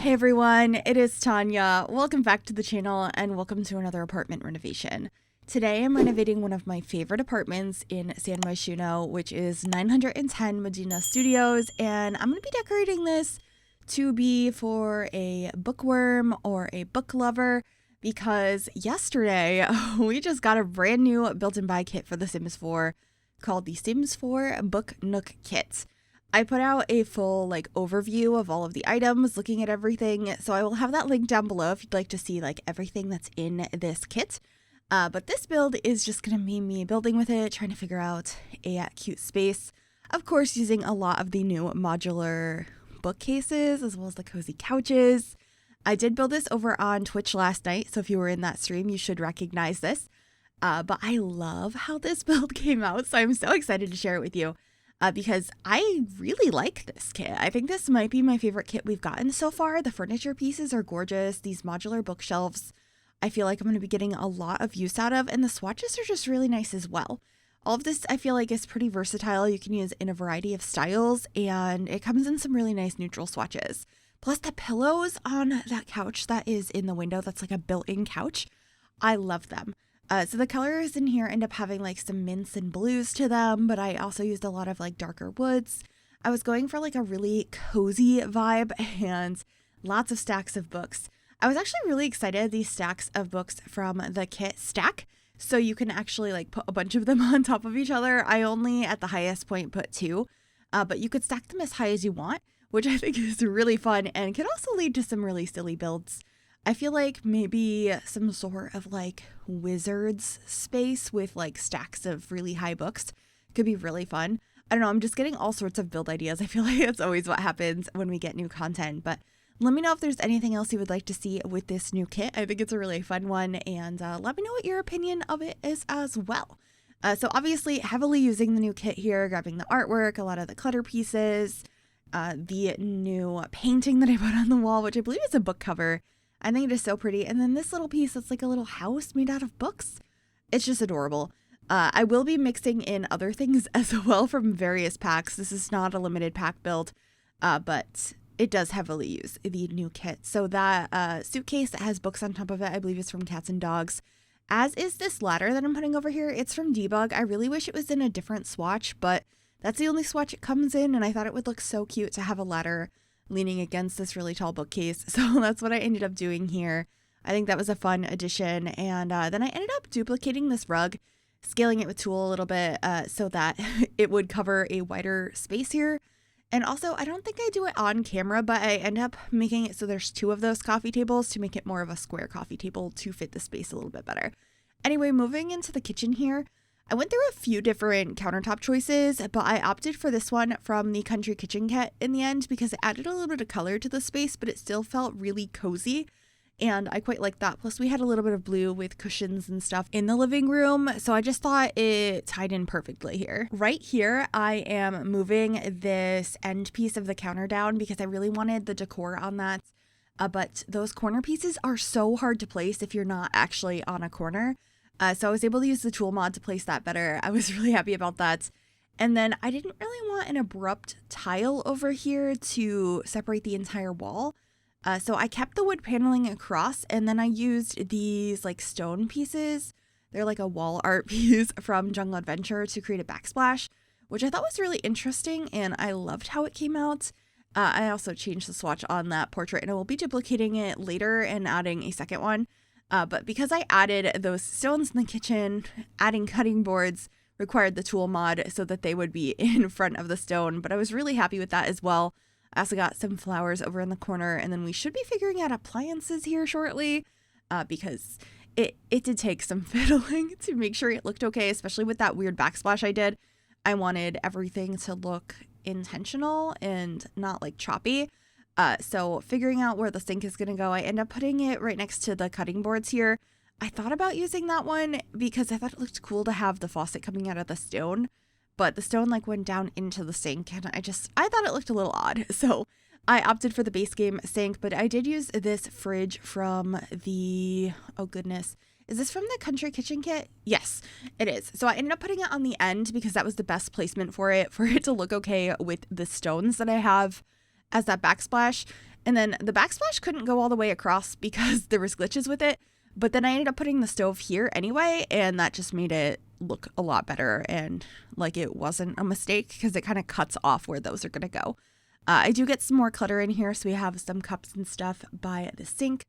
Hey everyone, it is Tanya. Welcome back to the channel and welcome to another apartment renovation. Today I'm renovating one of my favorite apartments in San Myshuno, which is 910 Medina Studios, and I'm going to be decorating this to be for a bookworm or a book lover because yesterday we just got a brand new built-in buy kit for The Sims 4 called the Sims 4 Book Nook Kit. I put out a full overview of all of the items, looking at everything, so I will have that link down below if you'd like to see everything that's in this kit. But this build is just going to be me building with it, trying to figure out a cute space. Of course, using a lot of the new modular bookcases as well as the cozy couches. I did build this over on Twitch last night, so if you were in that stream, you should recognize this. But I love how this build came out, so I'm so excited to share it with you. Because I really like this kit. I think this might be my favorite kit we've gotten so far. The furniture pieces are gorgeous. These modular bookshelves, I feel like I'm going to be getting a lot of use out of, and the swatches are just really nice as well. All of this I feel like is pretty versatile. You can use in a variety of styles, and it comes in some really nice neutral swatches. Plus the pillows on that couch that is in the window, that's like a built-in couch. I love them. So the colors in here end up having some mints and blues to them, but I also used a lot of darker woods. I was going for a really cozy vibe and lots of stacks of books. I was actually really excited these stacks of books from the kit stack, so you can actually put a bunch of them on top of each other. I only at the highest point put 2, but you could stack them as high as you want, which I think is really fun and could also lead to some really silly builds. I feel like maybe some sort of wizards space with stacks of really high books could be really fun. I don't know, I'm just getting all sorts of build ideas. I feel like that's always what happens when we get new content, but let me know if there's anything else you would like to see with this new kit. I think it's a really fun one, and let me know what your opinion of it is as well. So obviously heavily using the new kit here, grabbing the artwork, a lot of the clutter pieces, the new painting that I put on the wall, which I believe is a book cover. I think it is so pretty. And then this little piece that's a little house made out of books. It's just adorable. I will be mixing in other things as well from various packs. This is not a limited pack build, but it does heavily use the new kit. So that suitcase that has books on top of it, I believe is from Cats and Dogs. As is this ladder that I'm putting over here. It's from Debug. I really wish it was in a different swatch, but that's the only swatch it comes in. And I thought it would look so cute to have a ladder leaning against this really tall bookcase. So that's what I ended up doing here. I think that was a fun addition. And then I ended up duplicating this rug, scaling it with tulle a little bit so that it would cover a wider space here. And also, I don't think I do it on camera, but I end up making it so there's 2 of those coffee tables to make it more of a square coffee table to fit the space a little bit better. Anyway, moving into the kitchen here, I went through a few different countertop choices, but I opted for this one from the Country Kitchen Kit in the end because it added a little bit of color to the space, but it still felt really cozy, and I quite liked that. Plus, we had a little bit of blue with cushions and stuff in the living room, so I just thought it tied in perfectly here. Right here, I am moving this end piece of the counter down because I really wanted the decor on that, but those corner pieces are so hard to place if you're not actually on a corner. So I was able to use the tool mod to place that better. I was really happy about that. And then I didn't really want an abrupt tile over here to separate the entire wall. So I kept the wood paneling across, and then I used these stone pieces. They're a wall art piece from Jungle Adventure to create a backsplash, which I thought was really interesting, and I loved how it came out. I also changed the swatch on that portrait, and I will be duplicating it later and adding a second one. But because I added those stones in the kitchen, adding cutting boards required the tool mod so that they would be in front of the stone. But I was really happy with that as well. I also got some flowers over in the corner, and then we should be figuring out appliances here shortly because it did take some fiddling to make sure it looked okay, especially with that weird backsplash I did. I wanted everything to look intentional and not choppy. So figuring out where the sink is going to go, I end up putting it right next to the cutting boards here. I thought about using that one because I thought it looked cool to have the faucet coming out of the stone, but the stone went down into the sink, and I thought it looked a little odd. So I opted for the base game sink, but I did use this fridge from the, oh goodness, is this from the Country Kitchen Kit? Yes, it is. So I ended up putting it on the end because that was the best placement for it to look okay with the stones that I have as that backsplash. And then the backsplash couldn't go all the way across because there was glitches with it. But then I ended up putting the stove here anyway, and that just made it look a lot better and like it wasn't a mistake because it kind of cuts off where those are going to go. I do get some more clutter in here, so we have some cups and stuff by the sink.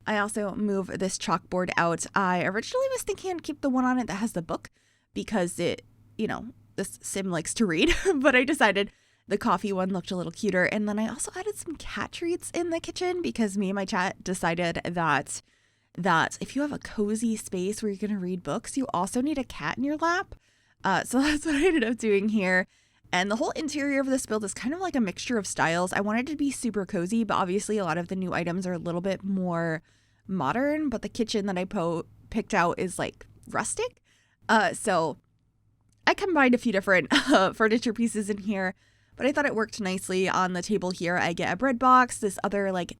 I also move this chalkboard out. I originally was thinking I'd keep the one on it that has the book because it, this sim likes to read, but I decided the coffee one looked a little cuter. And then I also added some cat treats in the kitchen because me and my chat decided that if you have a cozy space where you're going to read books, you also need a cat in your lap. So that's what I ended up doing here. And the whole interior of this build is kind of like a mixture of styles. I wanted it to be super cozy, but obviously a lot of the new items are a little bit more modern, but the kitchen that I picked out is like rustic. So I combined a few different furniture pieces in here, but I thought it worked nicely. On the table here, I get a bread box, this other like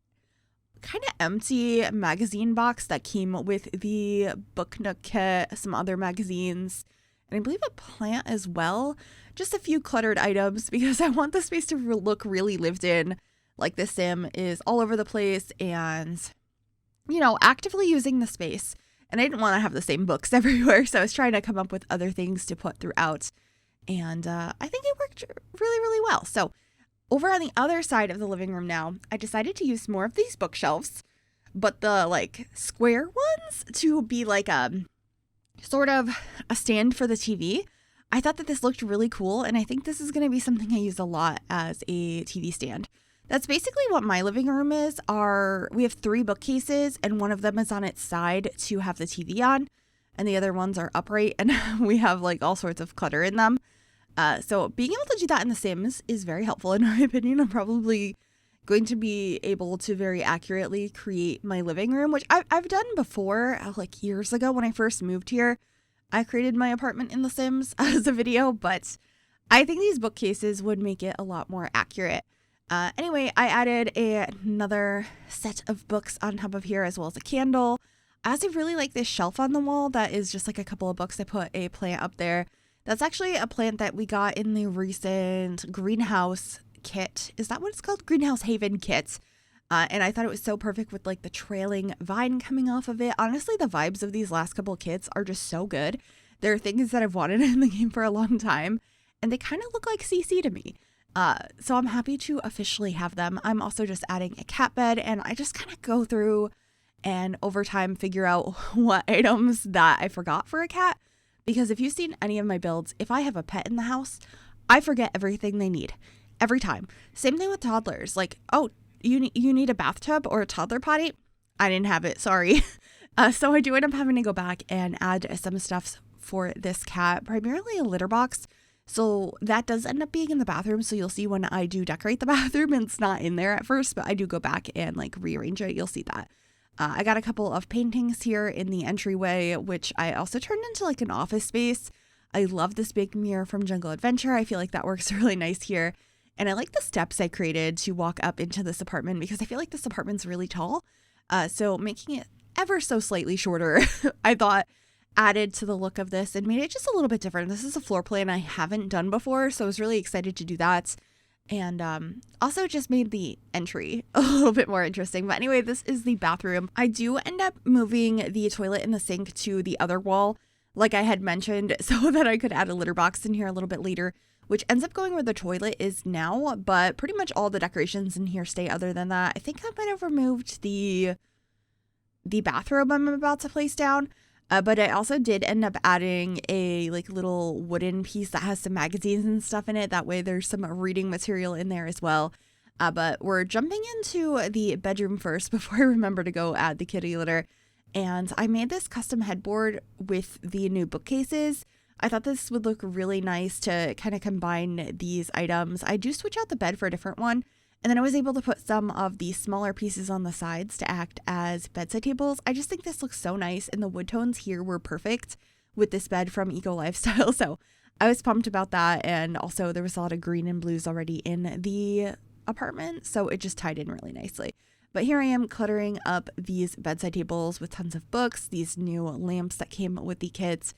kind of empty magazine box that came with the Book Nook Kit, some other magazines, and I believe a plant as well. Just a few cluttered items because I want the space to look really lived in. Like this sim is all over the place and, actively using the space. And I didn't want to have the same books everywhere, so I was trying to come up with other things to put throughout. And I think it worked really, really well. So over on the other side of the living room now, I decided to use more of these bookshelves, but the like square ones to be like sort of a stand for the TV. I thought that this looked really cool, and I think this is going to be something I use a lot as a TV stand. That's basically what my living room is. We have 3 bookcases, and one of them is on its side to have the TV on, and the other ones are upright, and we have like all sorts of clutter in them. So being able to do that in The Sims is very helpful in my opinion. I'm probably going to be able to very accurately create my living room, which I've done before, like years ago when I first moved here. I created my apartment in The Sims as a video, but I think these bookcases would make it a lot more accurate. Anyway, I added another set of books on top of here as well as a candle. I also really like this shelf on the wall that is just like a couple of books. I put a plant up there. That's actually a plant that we got in the recent greenhouse kit. Is that what it's called? Greenhouse Haven kit. And I thought it was so perfect with like the trailing vine coming off of it. Honestly, the vibes of these last couple of kits are just so good. They're things that I've wanted in the game for a long time, and they kind of look like CC to me. So I'm happy to officially have them. I'm also just adding a cat bed, and I just kind of go through and over time figure out what items that I forgot for a cat. Because if you've seen any of my builds, if I have a pet in the house, I forget everything they need every time. Same thing with toddlers. Like, oh, you need a bathtub or a toddler potty? I didn't have it, sorry. So I do end up having to go back and add some stuff for this cat, primarily a litter box. So that does end up being in the bathroom. So you'll see when I do decorate the bathroom, it's not in there at first, but I do go back and like rearrange it. You'll see that. I got a couple of paintings here in the entryway, which I also turned into like an office space. I love this big mirror from Jungle Adventure. I feel like that works really nice here. And I like the steps I created to walk up into this apartment because I feel like this apartment's really tall. So making it ever so slightly shorter, I thought added to the look of this and made it just a little bit different. This is a floor plan I haven't done before, so I was really excited to do that. And also just made the entry a little bit more interesting. But anyway, this is the bathroom. I do end up moving the toilet and the sink to the other wall, like I had mentioned, so that I could add a litter box in here a little bit later, which ends up going where the toilet is now. But pretty much all the decorations in here stay other than that. I think I might have removed the bathrobe I'm about to place down. But I also did end up adding a like little wooden piece that has some magazines and stuff in it. That way there's some reading material in there as well. But we're jumping into the bedroom first before I remember to go add the kitty litter. And I made this custom headboard with the new bookcases. I thought this would look really nice to kind of combine these items. I do switch out the bed for a different one. And then I was able to put some of the smaller pieces on the sides to act as bedside tables. I just think this looks so nice, and the wood tones here were perfect with this bed from Eco Lifestyle. So I was pumped about that, and also there was a lot of green and blues already in the apartment, so it just tied in really nicely. But here I am cluttering up these bedside tables with tons of books, these new lamps that came with the kits.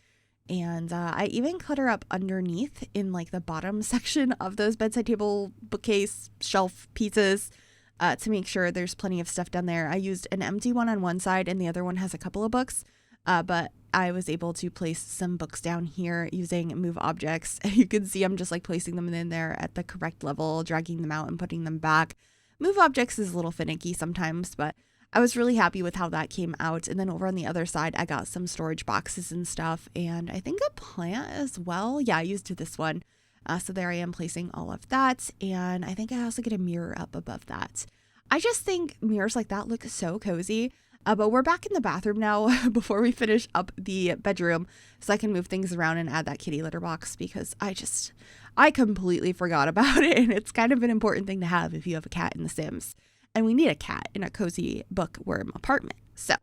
And I even clutter up underneath in like the bottom section of those bedside table bookcase shelf pieces. to make sure there's plenty of stuff down there. I used an empty one on one side and the other one has a couple of books, but I was able to place some books down here using move objects. You can see I'm just like placing them in there at the correct level, dragging them out and putting them back. Move objects is a little finicky sometimes, but I was really happy with how that came out. And then over on the other side, I got some storage boxes and stuff, and I think a plant as well. Yeah, I used this one. So there I am placing all of that. And I think I also get a mirror up above that. I just think mirrors like that look so cozy. But we're back in the bathroom now before we finish up the bedroom, so I can move things around and add that kitty litter box, because I completely forgot about it. And it's kind of an important thing to have if you have a cat in The Sims. And we need a cat in a cozy bookworm apartment. So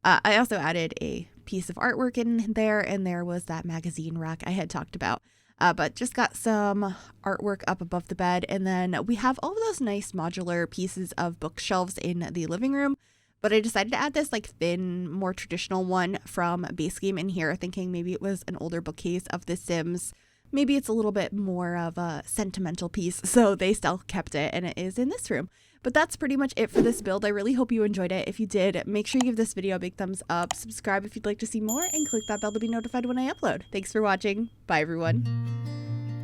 I also added a piece of artwork in there, and there was that magazine rack I had talked about. But just got some artwork up above the bed. And then we have all of those nice modular pieces of bookshelves in the living room. But I decided to add this like thin, more traditional one from Base Game in here, thinking maybe it was an older bookcase of The Sims. Maybe it's a little bit more of a sentimental piece, so they still kept it, and it is in this room. But that's pretty much it for this build. I really hope you enjoyed it. If you did, make sure you give this video a big thumbs up, subscribe if you'd like to see more, and click that bell to be notified when I upload. Thanks for watching. Bye, everyone.